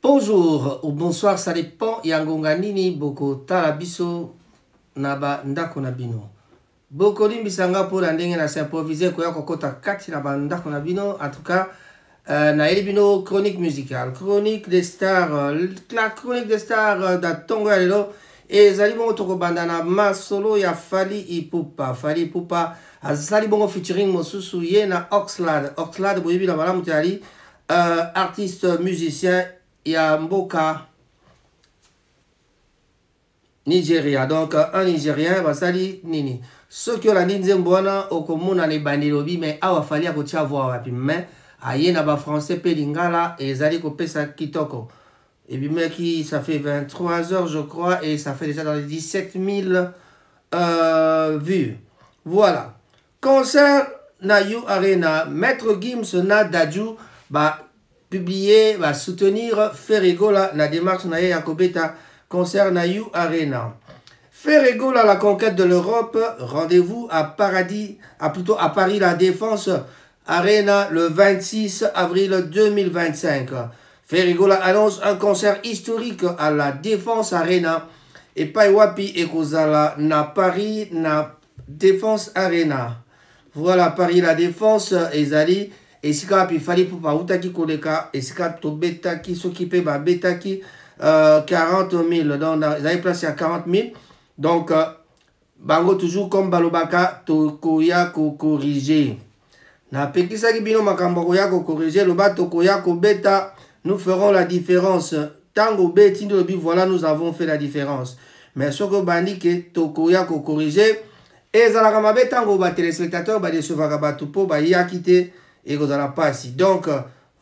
Bonjour ou bonsoir, ça dépend. Yangonga nini boko talabiso naba ndako na bino. Boko limbisanga pour ndenge na s'improviser koya kokota kati na ndako na bino. En tout cas, na elibino chronique musicale, chronique des stars, la chronique des stars da tongo ya lelo. Et zali bongo toko bandana ma solo ya Fally Ipupa. Fally Ipupa azali bongo featuring mosusu ye na Oxlade. Oxlade boyebi na malamu tali artiste musicien ya mboka Nigeria. Donc un Nigérien basali nini soki olandi nzembo wana okomona na ebandi lobi mais awa Fally akotia voix wapi mais aye na ba français pe lingala ezali kopesa kitoko. Et puis mec, ça fait 23 heures je crois et ça fait déjà dans les 17 000 vues. Voilà. Concert na You Arena, Maître Gims na Dadju publier, soutenir Ferregola la démarche na Yakobeta concert na You Arena. Ferregola la conquête de l'Europe, rendez-vous à Paris la Défense Arena le 26 avril 2025. Ferregola annonce un concert historique à la Défense Arena et Paiwapi et Kozala na Paris na Défense Arena. Voilà Paris la Défense ezali et si quand il fallait pour pas outaki koleka et si quand to betaki s'occuper ba betaki 40 000 donc ils avaient placé à 40 000 donc bango toujours comme balobaka to koya ko corriger na pekisa ki bino makambo koya ko corriger lo ba to koya ko beta. Nous ferons la différence. Tango beti ndobi voilà nous avons fait la différence. Mais ce que bandi que tokoya ko corriger et zalaka mabe tango ba téléspectateurs ba décevaka ba tupo ba yakite et kozala pasi. Donc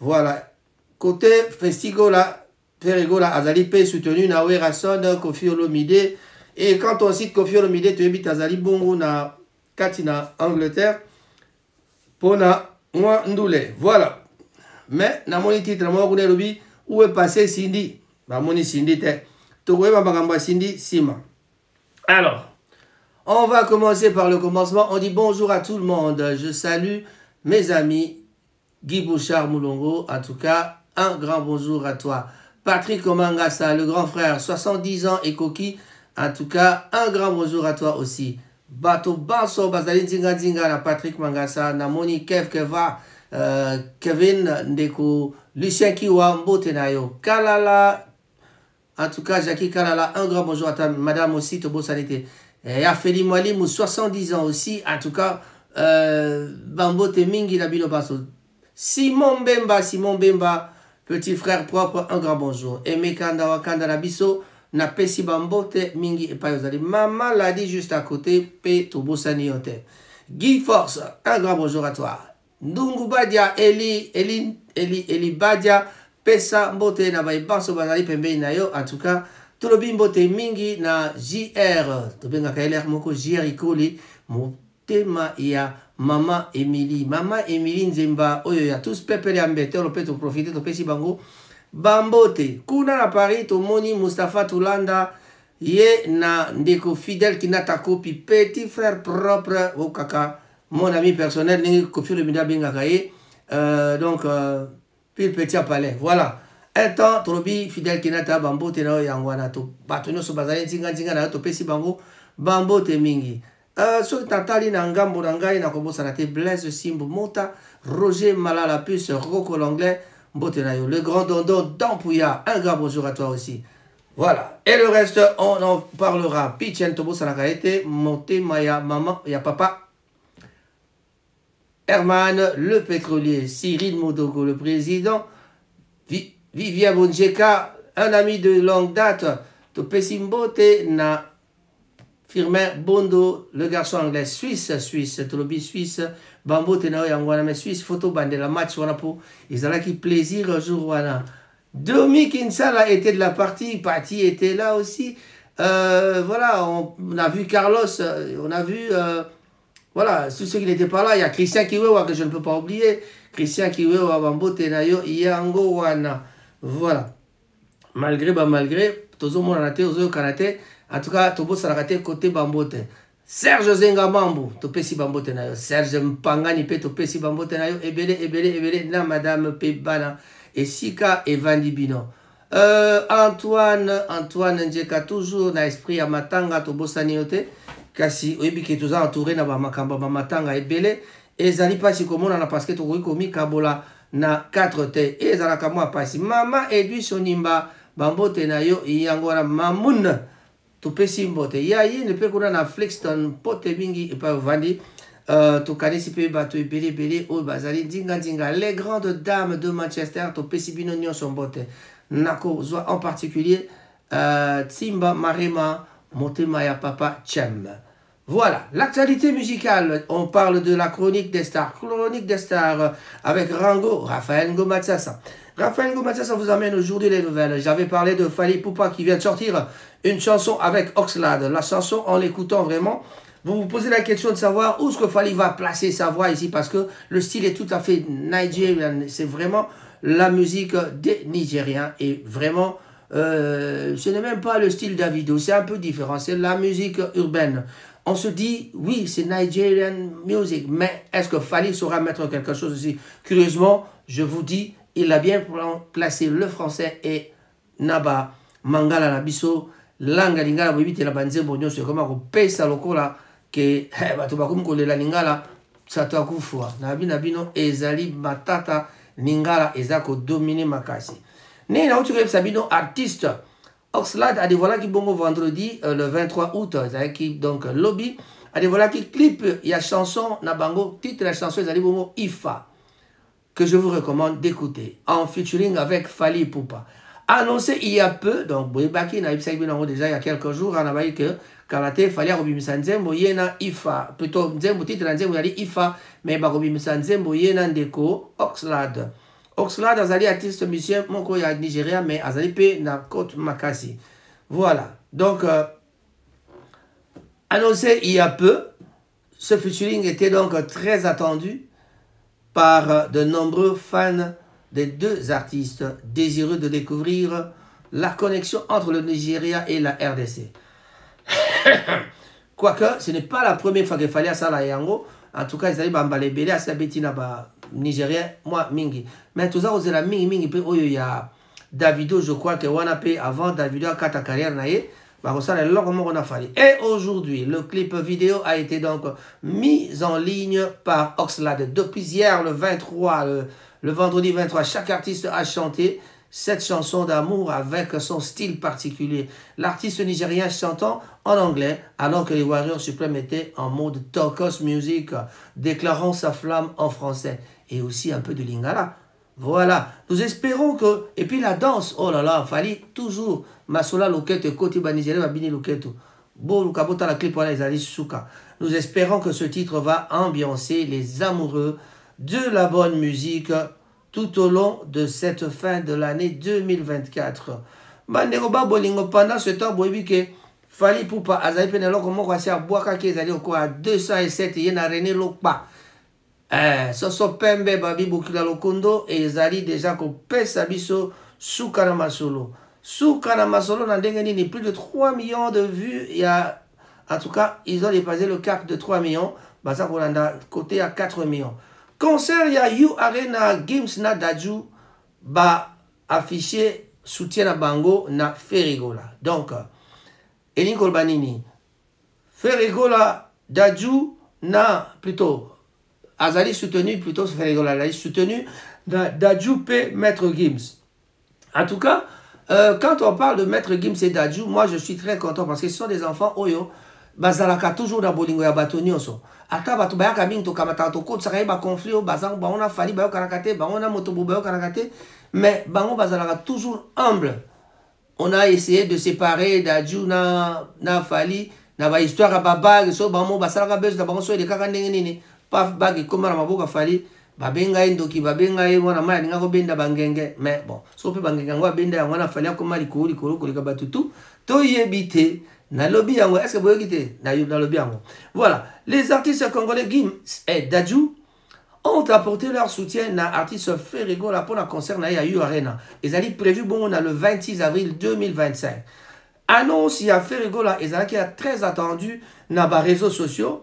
voilà côté Festigola Ferregola azali pe soutenu na Werason Koffi Olomide et quand on cite Koffi Olomide tu ebita azali bongo na katina Angleterre pona moi ndule. Voilà. Mais na moni titre mo ko lobi où est passé Cindy ba moni Cindy te to ko ba bagamba Cindy sima. Alors on va commencer par le commencement. On dit bonjour à tout le monde. Je salue mes amis Guy Bouchard Moulongo. En tout cas un grand bonjour à toi. Patrick Omangasa le grand frère 70 ans et coquille. En tout cas un grand bonjour à toi aussi. Bato Banso Bazali Dinga Dinga na Patrick Mangasa na moni Kev Keva Kevin Ndeko, Lucien Kiwa, Mbotenayo, Kalala, en tout cas Jackie Kalala, un grand bonjour à ta madame aussi, Tobo Sanité. Et à Feli Moualim, 70 ans aussi, en tout cas, Bambote Mingi Labino Basso. Simon Bemba, petit frère propre, un grand bonjour. Et Mekanda Wakanda Nabiso, na Pesi Bambote Mingi et Payozali. Maman l'a dit juste à côté, P Tobo Saniote. Guy Force, un grand bonjour à toi. Ndungu Badia, Eli Badia, Pesa Mbote na Baibanso Bazali Pembe na yo. En tout cas, tout le bimbote mingi na JR. Tobenga KLR moko JR Ikoli. Motema ya Mama Emily. Mama Emily Nzemba. Oyo ya tous pepe le ambete. On peut profiter to pesi bango. Bambote. Kuna na Paris, to moni Mustafa Tulanda. Ye na ndeko fidèle qui n'a ta copie. Petit frère propre. Au kaka. Mon ami personnel, Koffi Olomide Bengakaye, donc, puis le petit palais. Voilà. Un temps, Trobi, fidèle Kinata, Bambo, Tenao, Yangwana, to Batono, Sobazane, Tinga, Tinga, to Pesi Bango, Bambo, Temingi. Sur Tatali, Nangambo, Nangai, Nakobo, Sanate, Blaise, Simbo, Mota, Roger, Malala, Puce, Rocco, l'anglais, Mbotenayo, le grand Dondon, Dampouya. Un grand bonjour à toi aussi. Voilà. Et le reste, on en parlera. Pichen, Tobo, Sanakaete, Monte, Maya, Maman, ya Papa. Herman, le pétrolier, Cyril Modogo, le président, Vivien Bonjeka, un ami de longue date, Topesimbote, na Firmin Bondo, le garçon anglais, Suisse, Tolobi Suisse, Bambo Tenao Yangwana, Suisse, photo bande la match, voilà pour, ils ont qui plaisir un jour, voilà. Domi Kinsala était de la partie, Patti était là aussi, voilà, on a vu Carlos, on a vu. Voilà, tous ceux qui n'étaient pas là, il y a Christian Kiwewa que je ne peux pas oublier. Christian Kiwewa, Bambo Tenayo, Yango Wana. Voilà. Malgré, Tozo Monanate, Ozo Kanate, en tout cas, Tobo Sarakate côté Bambote. Serge Zengamambo, Topesi Bambo Tenayo. Serge Mpangani Pe, Topesi Bambo Tenayo. Ebele, na Madame Pebana. Et Sika et Vandibino. Antoine Njeka toujours na esprit ya matanga tobosani yo te kasi oyebi ke toza entouré na bamakambo bamatanga ebele ezali mpasi komonana parce que tokoki komikabola na 4 te ezalaka mwa mpasi mama Edwige Onimba bambote na yo yango wana Mamoun topesi mbote ya yini mpe kuna na Flixton mpote mingi epai ovandi tokanisi mpe bato ebele oyo bazali ndinga les grandes dames de Manchester topesi bino nyonso mbote nakozwa en particulier Timba Marema motema ya papa Chem. Voilà, l'actualité musicale, on parle de la chronique des stars. Chronique des stars avec Rango, Raphaël Ngomatsassa. Raphaël Ngomatsassa vous amène aujourd'hui les nouvelles. J'avais parlé de Fally Ipupa qui vient de sortir une chanson avec Oxlade. La chanson, en l'écoutant vraiment, vous vous posez la question de savoir où est-ce que Fally va placer sa voix ici parce que le style est tout à fait nigérian. C'est vraiment la musique des Nigériens et vraiment, ce n'est même pas le style Davido, c'est un peu différent. C'est la musique urbaine. On se dit, oui, c'est Nigerian music, mais est-ce que Fally saura mettre quelque chose ici? Curieusement, je vous dis, il a bien placé le français et Naba, Mangala Nabiso, Langa Lingala, Bobite la Banze Bonyo, c'est comment on paye ça lokola, que, Batubakum Kolela Lingala, Satakoufua, Nabino, Ezali, Matata, Lingala, Ezako, Domine Makasi. Né, là où tu Sabino, artiste. Oxlade a dévoilé qui bongo vendredi le 23 août, qui donc lobby a dévoilé qui clip, il y a chanson Nabango, titre de la chanson est bongo Ifa que je vous recommande d'écouter en featuring avec Fally Ipupa. Annoncé il y a peu, donc Boybaki n'a eu déjà il y a quelques jours, on a vu que Karate Fally Robimisa Nzembo yena Ifa, plutôt Nzembo titre Nzembo yali Ifa, mais Robimisa Nzembo yena Ndeko Oxlade. Oxlade azali artiste musicien moko ya Nigeria mais azali pe na Côte Makasi. Voilà. Donc annoncé il y a peu, ce featuring était donc très attendu par de nombreux fans des deux artistes désireux de découvrir la connexion entre le Nigeria et la RDC. Quoique ce n'est pas la première fois qu'il fallait ça la yango. En tout cas, ils allaient bambale belé à sa bétina ba Nigérien, moi mingi. Mais tout ça, c'est la mingi pe oyo ya Davido, je crois que wana pe avant Davido a kata carrière naie, bah ça le long on a fallu. Et aujourd'hui, le clip vidéo a été donc mis en ligne par Oxlade. Depuis hier, le 23, le vendredi 23, chaque artiste a chanté cette chanson d'amour avec son style particulier. L'artiste nigérien chantant en anglais alors que les Warriors Suprêmes étaient en mode Talkos Music, déclarant sa flamme en français et aussi un peu de lingala. Voilà, nous espérons que... Et puis la danse, oh là là, Fally toujours Masola Loketo, Kotiba Nigeria, Babini Loketo. Bon, Lukabota la clip, les Ali Souka. Nous espérons que ce titre va ambiancer les amoureux de la bonne musique tout au long de cette fin de l'année 2024. Manderoba Bolingo, pendant ce temps, Boibike, Fally Ipupa, Azaï Penelo, comment on va boire qui est allé au quoi 207, il y a René Lokpa. Soso Pembe, Babi Bukila Lokondo, et Zali déjà qu'on pèse Sabiso, Soukana Masolo. Soukana Masolo, n'a ni plus de 3 millions de vues. Il y a, en tout cas, ils ont dépassé le cap de 3 millions. Basa Rolanda, côté à 4 millions. Concert, il y a You Arena Games na Daju ba affiché soutien à Bango na Ferrigola. Donc, Elin Kolbanini, Ferrigola Daju na plutôt Azali soutenu plutôt Ferrigola Azali soutenu Daju P Maître Gims. En tout cas, quand on parle de Maître Gims et Daju, moi je suis très content parce que ce sont des enfants Oyo. Bazalaka toujours na bolingo ya bato nyonso ata bato bayaka mingi to kamata to ko tsaka ba conflit o bazango ba on a Fally ba kanakate ba on a motobo ba kanakate mais bango bazalaka toujours humble. On a essayé de séparer Daju na Fally na ba histoire ba bag so ba mo basalaka bezo da bango so de kaka ndenge nini paf bag komara maboka Fally ba benga ndoki ba benga ye wana maya ninga ko benda bangenge mais bon so pe bangenge ngo benda ya wana Fally ko mali ko ka batutu to yebite. Est-ce que vous voyez voilà, les artistes congolais Gims et Daju ont apporté leur soutien à l'artiste Ferrigola pour la concert à You Arena. Ils allaient prévu bon le 26 avril 2025. Annonce il y a Ferrigola et qui est très attendu dans les réseaux sociaux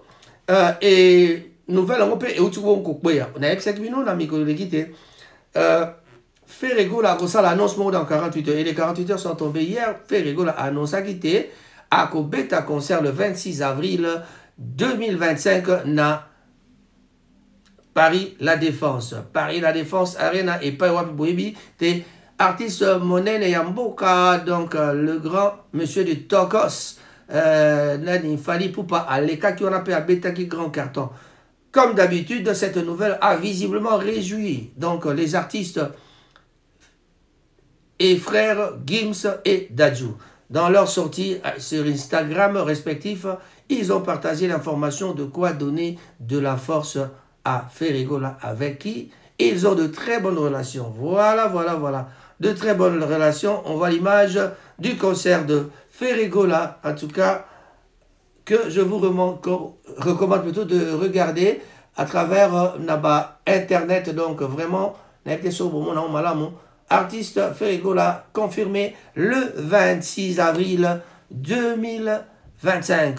et nouvelle on peut et où tu vois on a 7 minutes on a mis Ferregola a l'annonce dans 48 heures. Et les 48 heures sont tombées hier. Ferregola a annoncé qu'il était à Beta concert le 26 avril 2025 na Paris La Défense. Paris La Défense Arena et Paiwapi Boebi. T'es artiste Monene Yamboka, donc le grand monsieur du Tokos. Nani Fali Poupa Aleka qui on appelle à Beta qui grand carton. Comme d'habitude, cette nouvelle a visiblement réjoui donc les artistes et frères Gims et Dadju. Dans leur sortie sur Instagram respectifs, ils ont partagé l'information de quoi donner de la force à Ferregola avec qui ils ont de très bonnes relations. Voilà. De très bonnes relations. On voit l'image du concert de Ferregola, en tout cas, que je vous recommande plutôt de regarder à travers Internet. Donc vraiment, artiste Ferregola confirmé le 26 avril 2025.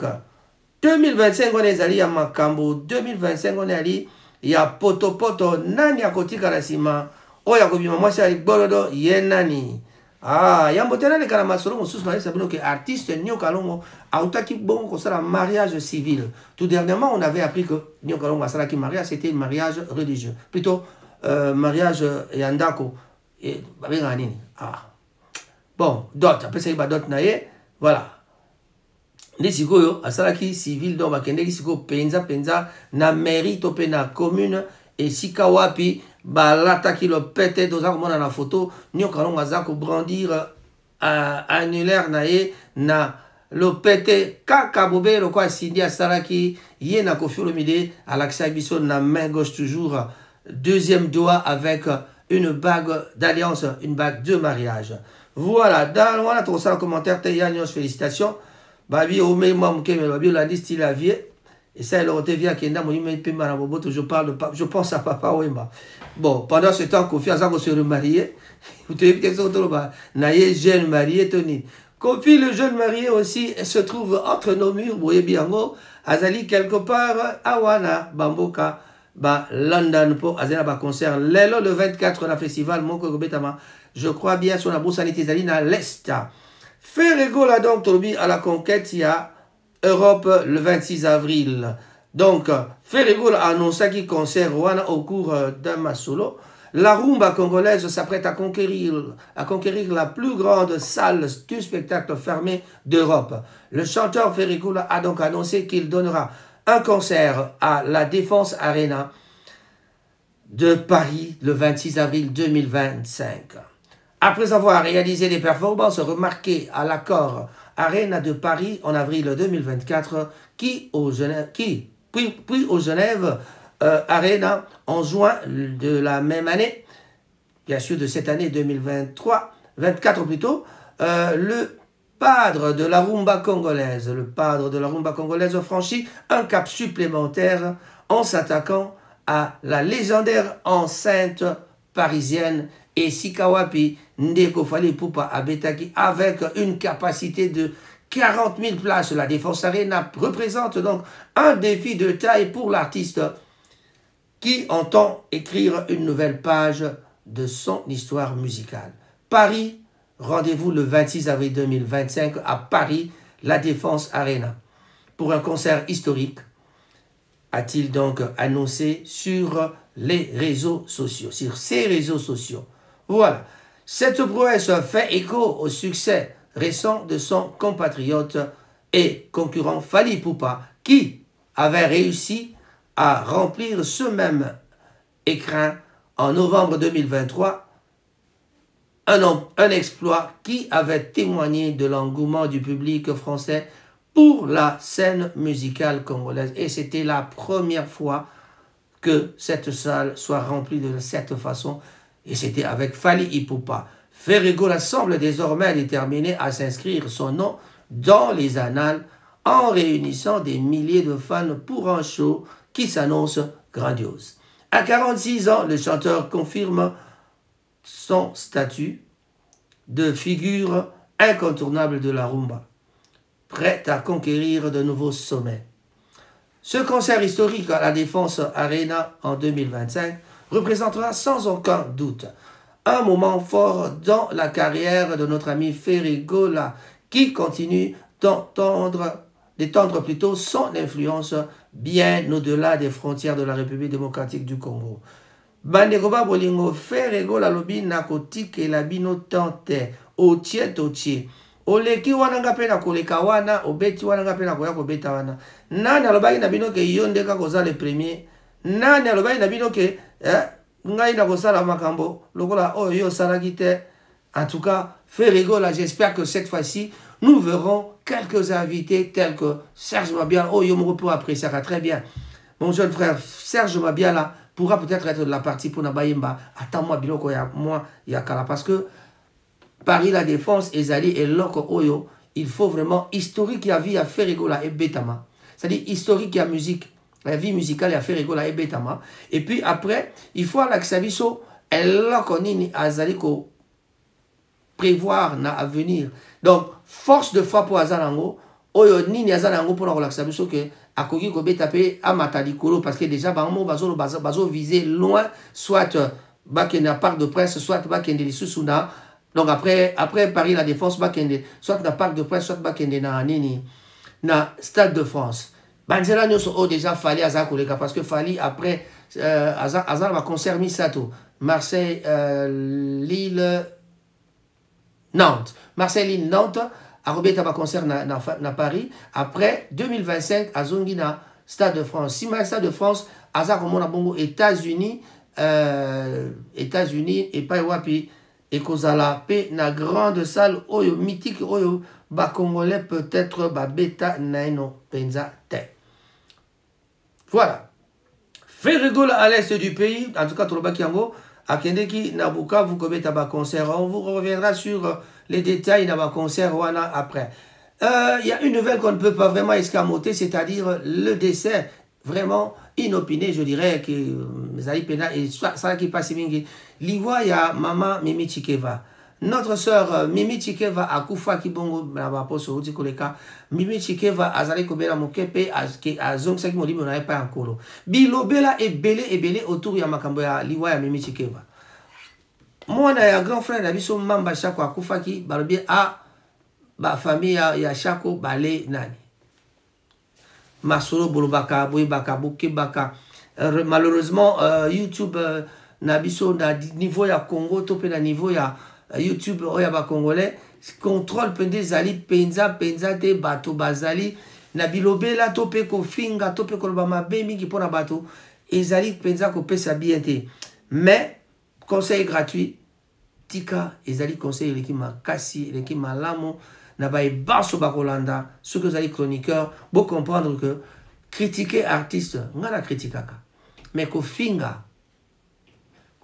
2025, on est allé à Makambo. 2025, on est allé à Poto Nani à Koti Karasima. Oya Kobima, moi c'est avec Bolodo, Yenani. Ah, Yambotena de Kalamasoro, on sousmarie, ça veut dire que artiste Nyo Kalongo a outaki bon qu'on sera un mariage civil. Tout dernièrement, on avait appris que Nyo Kalongo a qui mariage, c'était un mariage religieux. Plutôt, mariage Yandako. Et, bon, dot, après ça, il y a dot naye, voilà. Nesikoyo, asalaki civil, donc, bakende, siko penza, na mairie, topé na commune, et sikawapi, balataki le pète, dans la photo, Nyo Kalongo azako brandir, annulaire naye, na le pète, kakabobe, le quoi, Cindy asalaki, yena kofi olomide, à l'accès biso, na main gauche toujours, deuxième doigt avec une bague d'alliance, une bague de mariage. Voilà, dans on a trouvé ça en commentaire, félicitations. Babi, au même moment que Babi, la liste, il a vie. Et ça, il aurait via Kenda, je pense à Papa Wemba. Bon, pendant ce temps, Kofi Azako se remarié. Vous te dites que Naye, jeune marié, Tony. Kofi, le jeune marié aussi, se trouve entre nos murs, Boye Biango, Azali, quelque part, Awana, Bamboka. London pour Azena concert Lelo le 24 la festival Moko Gobetama. Je crois bien sur la bourse sanitaire à l'Est. Ferregola donc Tobi à la conquête, il y a Europe le 26 avril. Donc Ferregola a annoncé qu'il concert Rwanda au cours d'un solo. La rumba congolaise s'apprête à conquérir la plus grande salle du spectacle fermé d'Europe. Le chanteur Ferregola a donc annoncé qu'il donnera un concert à la Défense Arena de Paris le 26 avril 2025. Après avoir réalisé des performances remarquées à l'Accor Arena de Paris en avril 2024, puis au Genève Arena en juin de la même année, bien sûr de cette année 24 plutôt, le padre de la rumba congolaise, franchit un cap supplémentaire en s'attaquant à la légendaire enceinte parisienne et Sikawapi Ndeko Fali Poupa Abetaki avec une capacité de 40 000 places. La Défense Arena représente donc un défi de taille pour l'artiste qui entend écrire une nouvelle page de son histoire musicale. Paris, rendez-vous le 26 avril 2025 à Paris, la Défense Arena, pour un concert historique, a-t-il donc annoncé sur les réseaux sociaux, sur ses réseaux sociaux. Voilà, cette prouesse fait écho au succès récent de son compatriote et concurrent Fali Poupa, qui avait réussi à remplir ce même écrin en novembre 2023, un exploit qui avait témoigné de l'engouement du public français pour la scène musicale congolaise. Et c'était la première fois que cette salle soit remplie de cette façon. Et c'était avec Fali Poupa. Ferregola semble désormais déterminé à s'inscrire son nom dans les annales en réunissant des milliers de fans pour un show qui s'annonce grandiose. À 46 ans, le chanteur confirme son statut de figure incontournable de la rumba, prêt à conquérir de nouveaux sommets. Ce concert historique à la Défense Arena en 2025 représentera sans aucun doute un moment fort dans la carrière de notre ami Ferrigola, qui continue d'étendre plutôt son influence bien au-delà des frontières de la République démocratique du Congo. Bandekoba bolingo Ferrigola lobi nakotikela bino tante otie oleki wana nga pe na koleka wana obeti wana nga pe na koya kobeta wana nani alobaki na bino ke yo ndeka koza le premier nani alobaki na bino ke ngai na kosala makambo lokola oyo yo osalaki te. En tout cas, Ferrigola, j'espère que cette fois-ci nous verrons quelques invités tels que Serge Mabiala. Oh, yo me repos apprécier très bien. Mon jeune frère Serge Mabiala pourra peut-être être de la partie pour Nabayemba. Attends-moi, biloko ya moi ya kala parce que Paris la Défense ezali et loko oyo, il faut vraiment historique ya vie à Ferrigola et Betama. C'est-à-dire historique ya musique, la vie musicale ya Ferrigola et Betama. Et puis après, il faut à l'Axabiso et loko nini azali ko prévoir na avenir. Donc force de foi pour Azalango, oyo nini Azalango pour la l'Axabiso que akoki ko betape amata likolo parce que déjà bango bazo viser loin soit bakena parc de presse soit bakende lisusuna. Donc après Paris la Défense bakende soit na parc de presse soit bakende na nini na Stade de France. Banzela nyoso déjà fallait azakoleka parce que fallait après Azal va concert Misato Marseille Lille Nantes Marseille Lille Nantes a Robeta va concert na Paris après 2025 à Zongina Stade de France. Si ma Stade de France Azar comme on a bongo États-Unis et pas wapi et kozala pe na grande salle oyo mythique oyo ba congolais peut-être ba beta naino penza te. Voilà. Ferrigola à l'est du pays, en tout cas Tolobaki Yango, à Kendeki Nabuka vous commettez ba concert. On vous reviendra sur les détails de ba concert wana après. Il y a une nouvelle qu'on ne peut pas vraiment escamoter, c'est-à-dire le décès vraiment inopiné, je dirais que Zali Pena et ça qui passe mingi. L'Ivoire, il y a maman Mimi Chikeva. Notre sœur Mimi Chikeva a Koufa Kibongo na bapo so uti koleka. Mimi Chikeva azali kobela mokepe a zong saki modi mona pas encore. Bilobela et belé autour ya makambo ya l'Ivoire ya Mimi Chikeva. Moi na ya grand frère na biso mamba chako akufa ki balobi a ba famille ya chako balé nani. Masolo bolobaka boy baka boke baka. Malheureusement YouTube Nabiso na niveau ya Congo topé na niveau ya YouTube oya ba congolais contrôle pende zali penza te bato bazali na bilobela topé ko finga topé ko ba mabe mingi pona bato ezali penza ko pesa bien te mais conseil gratuit tika ezali conseil leki makasi leki malamo na ba baso ba kolanda ce que ezali chroniqueur pour comprendre que critiquer artiste ngana critikaka mais ko finga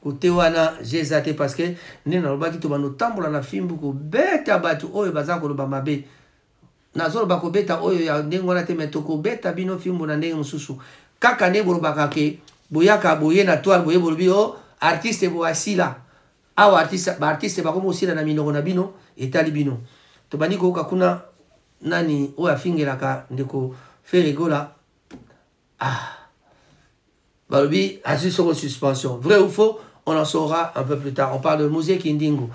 côté wana j'ai zaté parce que nena lobaki to bano tambola na fimbu ko beta batu oyo baza ko loba mabe nazolo bako beta oyo ya ndengo na te metoko beta bino fimbu na ndenge mususu kaka ne bolobaka ke boyaka boye na toile boye bolobi o artiste bo asila awa artiste ba komo osila na minoko na bino etali bino to bani ko kuna nani oyo afingelaka ndeko Ferrigola balobi assis sur suspension vrai ou faux. On en saura un peu plus tard. On parle de Mouzé Kindingo.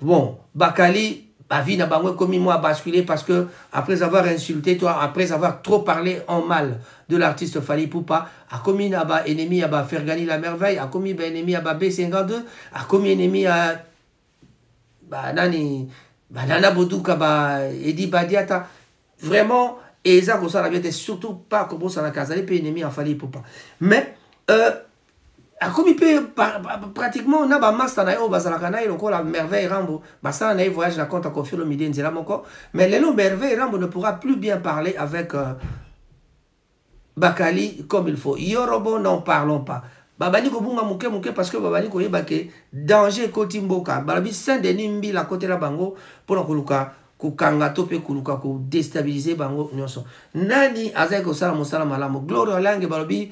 Bon, Bakali, ma vie n'a pas commis moi à basculer parce que après avoir insulté, toi, après avoir trop parlé en mal de l'artiste Fally Ipupa, a commis un ennemi à Fergani la merveille, a commis un ennemi à B52, a commis un ennemi à Nana Bodouka, Edi Badiata. Vraiment, et ça, ça n'a surtout pas comme ça n'a qu'à ennemi à Fally Ipupa. Mais, a commis pratiquement on a ba master na yo bazalaka na yo la merveille rambo basa na voyage na compte à confier le midi nzela moko mais le merveille rambo ne pourra plus bien parler avec Bakali comme il faut. Yorobo n'en parlons pas. Babani ko bunga muke parce que babani ko yebake danger kotimboka balabi Saint-Denis mbi la côté la bango pour koluka ko kanga tope koluka ko déstabiliser bango nyonso nani azeko sala mosala malamu gloire langue balabi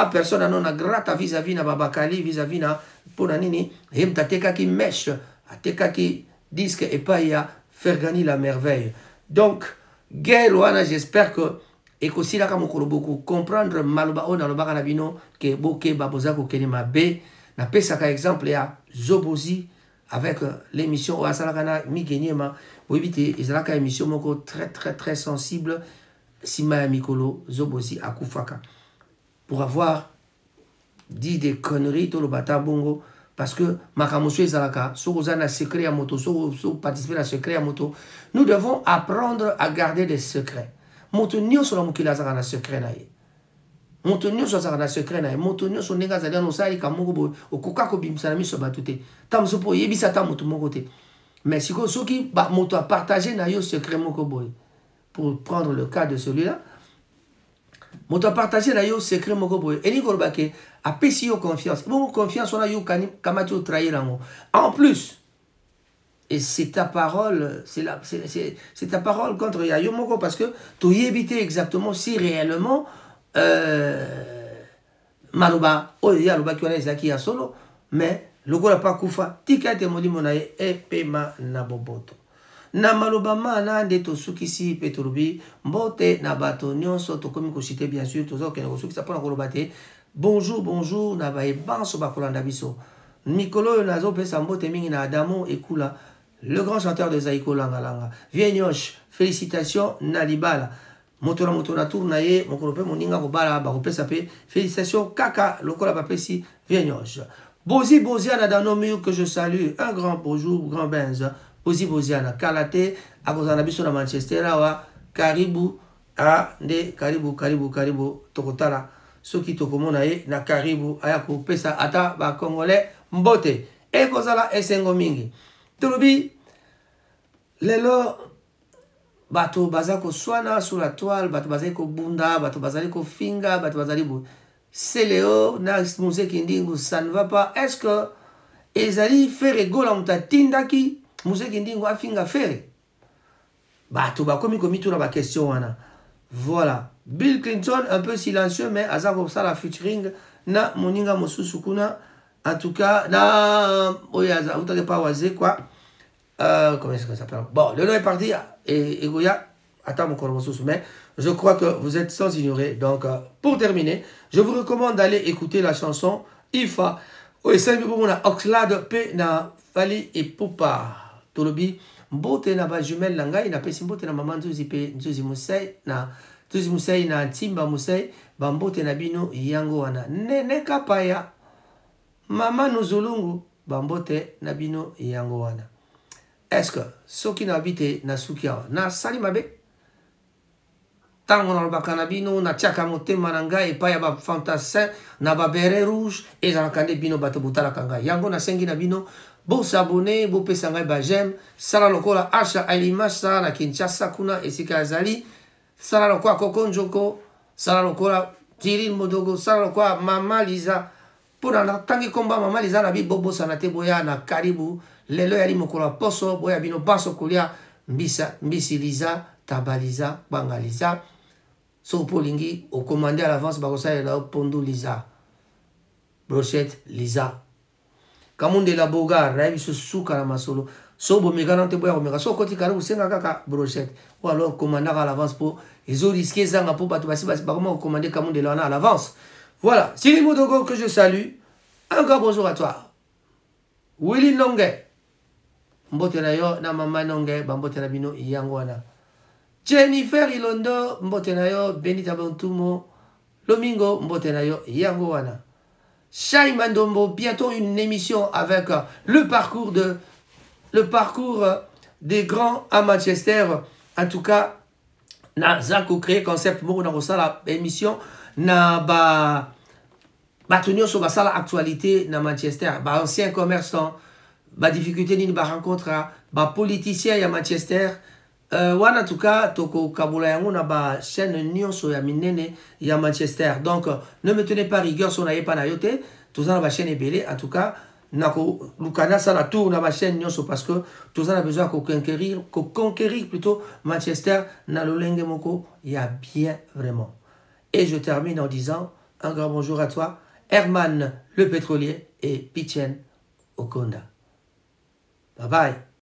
personne non a grata vis-à-vis na Babakali vis-à-vis na pona nini hemta teka ki mèche ateka ki disque et pas ya Fergani la merveille. Donc guerre wana j'espère que et que si la kamokolo beaucoup comprendre maloba ona loba na bino ke boke baboza ko kenema be Na pesaka exemple ya Zobozi avec l'émission Oasalakana Migenyema. Vous évitez, ils ont une émission très sensible. Sima Mikolo Zobozi Akufaka. Pour avoir dit des conneries, tout le bata bongo. Parce que Makamosu et Zalaka, Sorozana secret à moto, participer à secret à moto, nous devons apprendre à garder des secrets. Motonio sur la mukila zara na secret nae. Motonio sur zara na secret nae. Motonio sur nenga zalia no sai kamongo au coca ko bim sanami so batute. Tam so po yebi sata moto mon côté. Mais si ko soki ba moto a partagé na yo secret moko boy. Pour prendre le cas de celui-là, moto a partagé na yo secret moko boy. Et ni ko bake a pesi yo confiance. Bon confiance on a yo kamati o trahir ngo. En plus, et c'est ta parole, c'est ta parole contre Yayo Moko parce que tu y éviter exactement si réellement Maluba, oh Yaluba qui est qui a solo, mais le gola pas kufa, tika te modi monaye e pema na boboto. Na Maluba mana de to sukisi peturubi, mbote na bato nyonso to komi ko citer bien sûr to zo ke ko sukisa pona ko lobate. Bonjour, bonjour, na ba e banso ba kolanda biso. Mikolo nazo pesa mbote mingi na Adamo ekula. Le grand chanteur de Zaïko Langalanga. Vienyosh, félicitations, Nalibala. Motora Motona Tournaye, mon colope, mon ninga, Bala, Barope Sapé. Félicitations, Kaka, Lokola Papesi, Vienyosh. Bozi Boziana Danomio, que je salue. Un grand bonjour, grand benz. Bozi Boziana, Kalate, Agozana Bissona Manchester, Awa, Caribou, de Caribou, Tokotala. Soki Tokomonaye, na Caribou, Ayako, Pesa, Ata, Ba Congolais, Mbote. Et Kozala, Esengo Mingi. Tolobi, lelo, bato bazako swana sur la toile, bato bazako bunda, bato bazako finga, bato bazako Céléo, na muse kindingu, ça ne va pas. Est-ce que ezali faire gola muta tindaki, muse kindingu a finga faire? Bato bakomi komitu na ba question wana. Voilà. Bill Clinton, un peu silencieux, mais azako ça la featuring na moninga mosusukuna. En tout cas, vous n'avez pas osé quoi. Comment est-ce que ça s'appelle? Bon, le nom est parti. Et Goya, attends mon corps, mais je crois que vous êtes sans ignorer. Donc, pour terminer, je vous recommande d'aller écouter la chanson Ifa. Oui, c'est un Oxlade P na Fali et Poupa. Tolobi, Mbote na ba jumelle Langai, na pesi Mbote na maman Nzuzi Musei, na Timba Musei, Bambote na bino Yango wana. Nene kapaya. Mama Nuzulungu, Bambote Nabino Yango wana. Est-ce que ceux qui n'habitent na Sukiawa, na Salimabe, Tango na Bakanabino, na Tchakamote Mananga, et pas yaba fantassin, na Babere rouge, et na Kande Bino Batobutala Kanga. Yango na Sengi Nabino, beau s'abonner, beau pesangay ba j'aime, Sala Lokola Asha Alimash, Sala na Kinshasa Kuna, et Sika Azali, Sala Lokola Kokonjoko, Sala Lokola Tiril Modogo, Sala Lokola Mama Lisa. Pour tangi komba mama liza na bi bobo sanate boya na karibu lelo yali mokola poso boya bino baso kolia mbisi liza tabaliza bangaliza so polingi au commander à l'avance bakosa la pondo liza brochette liza kamunde la bogar na biso suka na masolo so bo meganante boya omega so koti karibu senga kaka brochette ou alors commander à l'avance pour ils ont risqué ça pour bato basi bakoma commander kamunde la à l'avance. Voilà, c'est les mots de que je salue. Un grand bonjour à toi. Willy Nonge. Mbote na yo na mama Nonge, bambote na bino yangwana. Jennifer Ilondo, mbote na yo Benita Bontumo. Lomingo, mbote na yo yangwana. Shai Mandombo, bientôt une émission avec le parcours des grands à Manchester. En tout cas, na zako créé concept moko na kosala émission na batonio sur basala actualité na Manchester, ba ancien commerçant, ba difficulté ni ba rencontre ba politicien ya Manchester. Wana en tout cas toko kabula yango na ba chaîne nyonso ya minene ya Manchester. Donc ne me tenez pas rigueur sur na yepa na yote, tous na ba chaîne ebele en tout cas nako lukana ça la tour na ba chaîne nyonso parce que tous a besoin ko conquérir plutôt Manchester na lolenge moko ya bien vraiment. Et je termine en disant un grand bonjour à toi, Herman le pétrolier et Pichen Okonda. Bye bye.